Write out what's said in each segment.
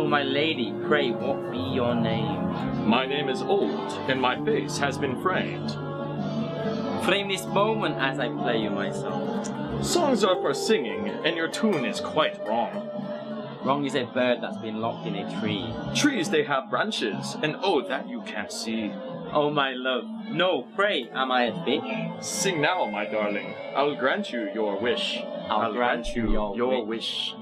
my lady, pray what be your name? My name is Old, and my face has been framed. Flame this moment as I play you my song. Songs are for singing, and your tune is quite wrong. Wrong is a bird that's been locked in a tree. Trees, they have branches, and oh, that you can't see. Oh my love, no, pray, am I a fish? Sing now, my darling, I'll grant you your wish. I'll grant you your wish.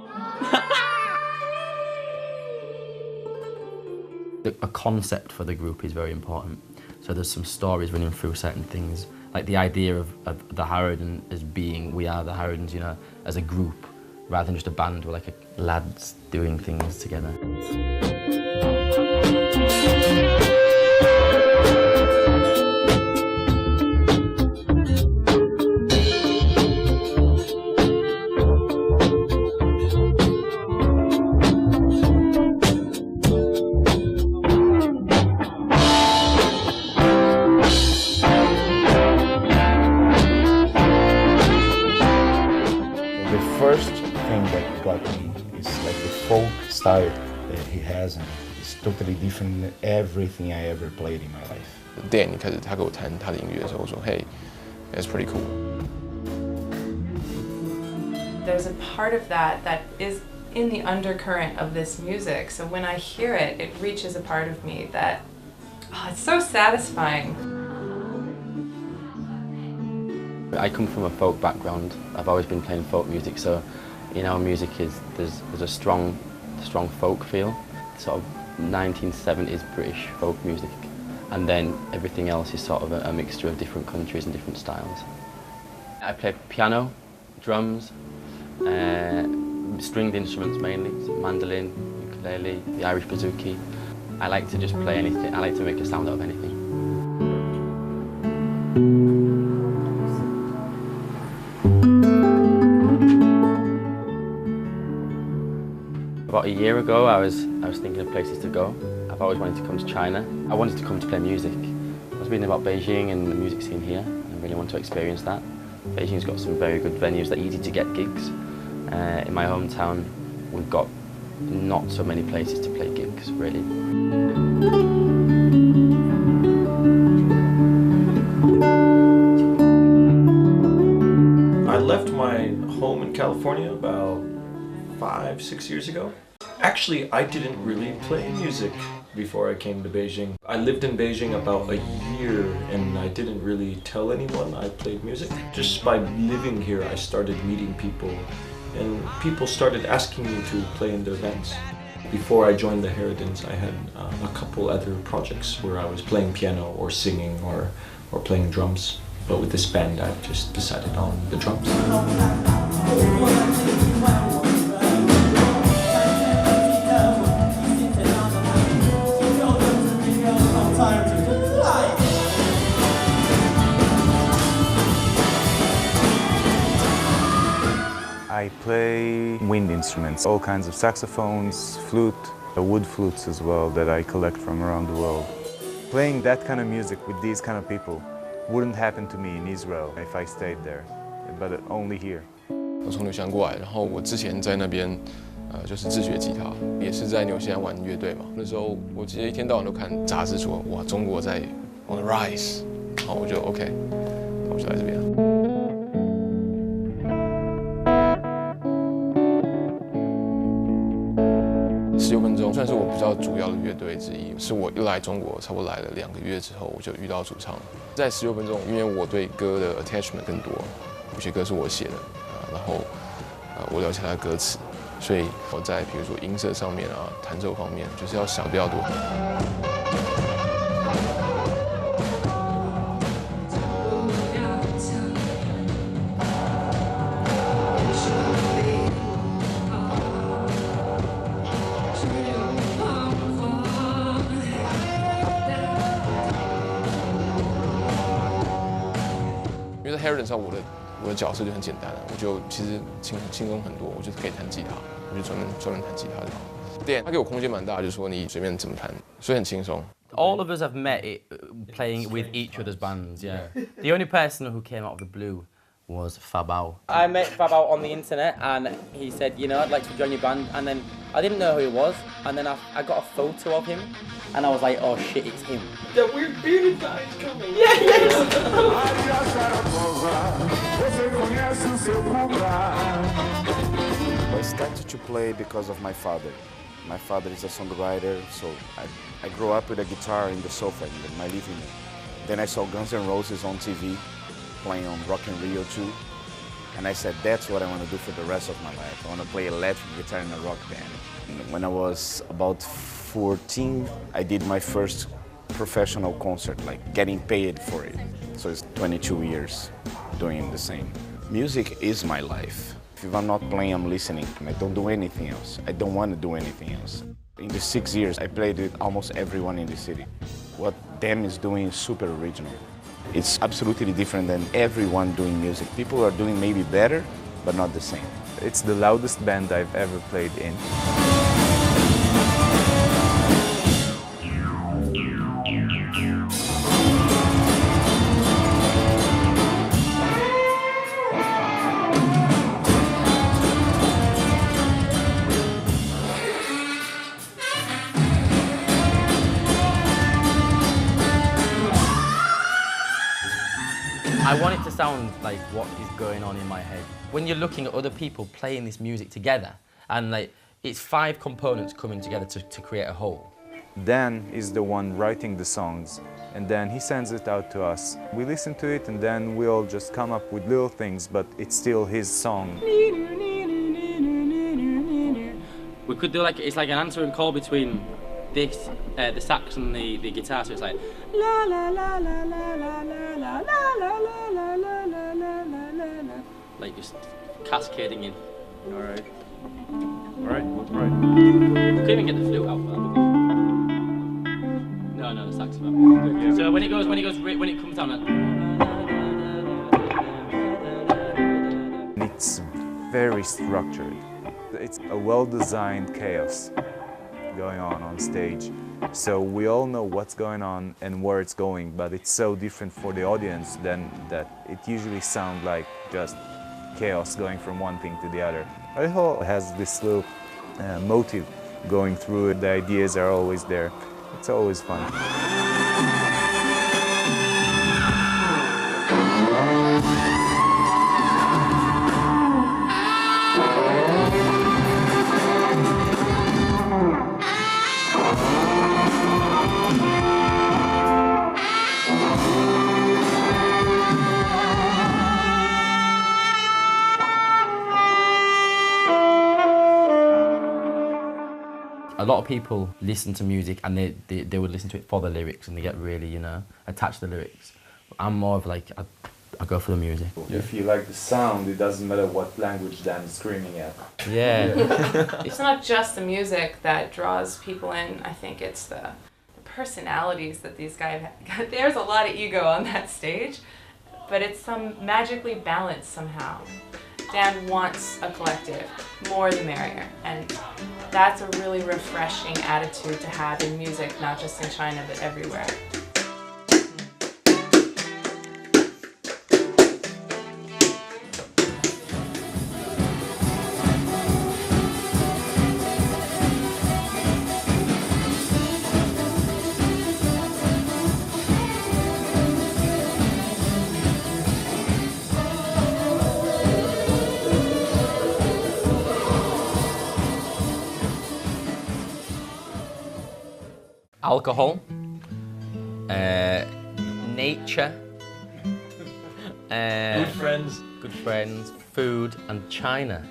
A concept for the group is very important. So there's some stories running through certain things. Like the idea of the Harridan as being, we are the Harridans, you know, as a group, rather than just a band. We're like lads doing things together. The first thing that got me is like the folk style that he has, and it's totally different than everything I ever played in my life. Dan 一开始他给我弹他的音乐的时候，我说 Hey, that's pretty cool. There's a part of that that is in the undercurrent of this music, so when I hear it, it reaches a part of me that, oh, it's so satisfying. I come from a folk background. I've always been playing folk music, so in our music there's a strong folk feel, sort of 1970s British folk music, and then everything else is sort of a mixture of different countries and different styles. I play piano, drums, stringed instruments mainly, so mandolin, ukulele, the Irish bouzouki. I like to just play anything. I like to make a sound out of anything. About a year ago, I was thinking of places to go. I've always wanted to come to China. I wanted to come to play music. I was reading about Beijing and the music scene here, and I really want to experience that. Beijing's got some very good venues that are easy to get gigs. In my hometown, we've got not so many places to play gigs, really. I left my home in California about 5-6 years ago. Actually, I didn't really play music before I came to Beijing. I lived in Beijing about a year and I didn't really tell anyone I played music. Just by living here, I started meeting people and people started asking me to play in their bands. Before I joined the Harridans, I had a couple other projects where I was playing piano or singing or playing drums. But with this band, I've just decided on the drums. I play wind instruments, all kinds of saxophones, flute, wood flutes as well that I collect from around the world. Playing that kind of music with these kind of people wouldn't happen to me in Israel if I stayed there, but only here. 我从纽西兰过来，然后我之前在那边，就是自学吉他，也是在纽西兰玩乐队嘛。那时候我记得一天到晚都看杂志说，哇，中国在 on the rise， 然后我就 OK， 那我就来这边。16分钟算是我比较主要的乐队之一，是我一来中国，差不多来了2个月之后，我就遇到主唱。在16分钟，因为我对歌的 attachment 更多，有些歌是我写的，然后我了解它的歌词，所以我在比如说音色上面啊、弹奏方面，就是要想比较多。因为在 Harridans 上，我的角色就很简单了，我就其实轻松很多，我就可以弹吉他，我就专门弹吉他就好。Dan 他给我空间蛮大，就说你随便怎么弹，所以很轻松。All of us have met playing with each other's bands, yeah. The only person who came out of the blue was Fabao. I met Fabao on the internet and he said, you know, I'd like to join your band, and then I didn't know who he was, and then I got a photo of him, and I was like, oh shit, it's him. That weird bearded guy is coming. I started to play because of my father. My father is a songwriter, so I grew up with a guitar in the sofa in my living room. Then I saw Guns N' Roses on TV, playing on Rock in Rio 2. And I said, that's what I want to do for the rest of my life. I want to play electric guitar in a rock band. And when I was about 14, I did my first professional concert, like getting paid for it. So it's 22 years doing the same. Music is my life. If I'm not playing, I'm listening. I don't do anything else. I don't want to do anything else. In the 6 years, I played with almost everyone in the city. What Dem is doing is super original. It's absolutely different than everyone doing music. People are doing maybe better, but not the same. It's the loudest band I've ever played in. I want it to sound like what is going on in my head. When you're looking at other people playing this music together, and like it's 5 components coming together to create a whole. Dan is the one writing the songs, and then he sends it out to us. We listen to it, and then we all just come up with little things, but it's still his song. We could do like, it's like an answering call between this, the sax and the guitar, so it's like la la la la la la la la la la la la la la la, like just cascading in. All right. Right. Could even get the flute out for that. No, the saxophone. So when it comes down, It's very structured. It's a well-designed chaos going on stage. So we all know what's going on and where it's going, but it's so different for the audience than that it usually sounds like just chaos going from one thing to the other. It all has this little motive going through it. The ideas are always there. It's always fun. a lot of people listen to music and they would listen to it for the lyrics and they get really, you know, attached to the lyrics. I'm more of like, I go for the music. If you like the sound, it doesn't matter what language Dan's screaming at. Yeah. It's not just the music that draws people in. I think it's the personalities that these guys have. There's a lot of ego on that stage, but it's magically balanced somehow. Dan wants a collective, more the merrier, and that's a really refreshing attitude to have in music, not just in China, but everywhere. Alcohol, nature, good friends, food, and China.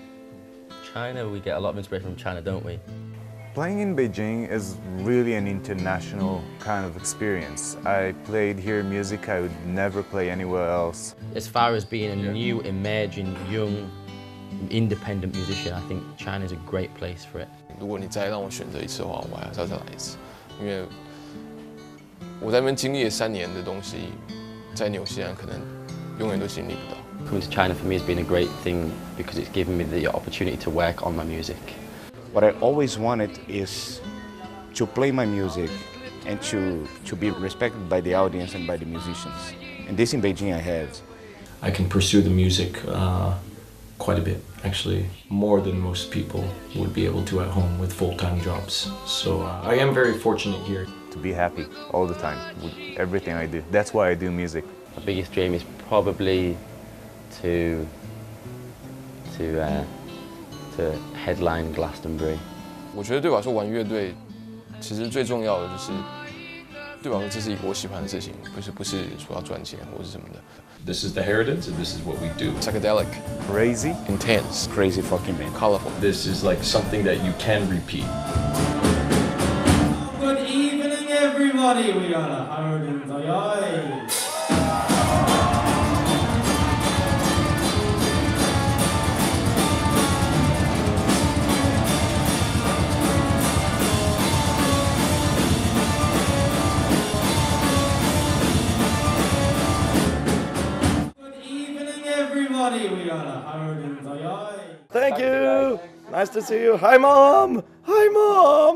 China, we get a lot of inspiration from China, don't we? Playing in Beijing is really an international kind of experience. I played here music I would never play anywhere else. As far as being a new, emerging, young, independent musician, I think China is a great place for it. 如果你再让我选择一次的话，我还是要再来一次。 因为我在那边经历了3年的东西，在纽西兰可能永远都经历不到。 Coming to China for me has been a great thing because it's given me the opportunity to work on my music. What I always wanted is to play my music and to be respected by the audience and by the musicians. And this in Beijing I had. I can pursue the music quite a bit, actually, more than most people would be able to at home with full-time jobs. So I am very fortunate here. To be happy all the time with everything I do. That's why I do music. My biggest dream is probably to headline Glastonbury. 我觉得对我来说玩乐队，其实最重要的就是对我来说这是我喜欢的事情，不是说要赚钱或是什么的。This is the Harridans, and this is what we do. Psychedelic, Crazy, intense, Crazy fucking man. colorful. This is like something that you can repeat. Good evening, everybody. We are the Harridans. Aye, aye. Everybody, we are the Harridans. Aye, aye. Thank you. Nice to see you. Hi, Mom. Hi, Mom.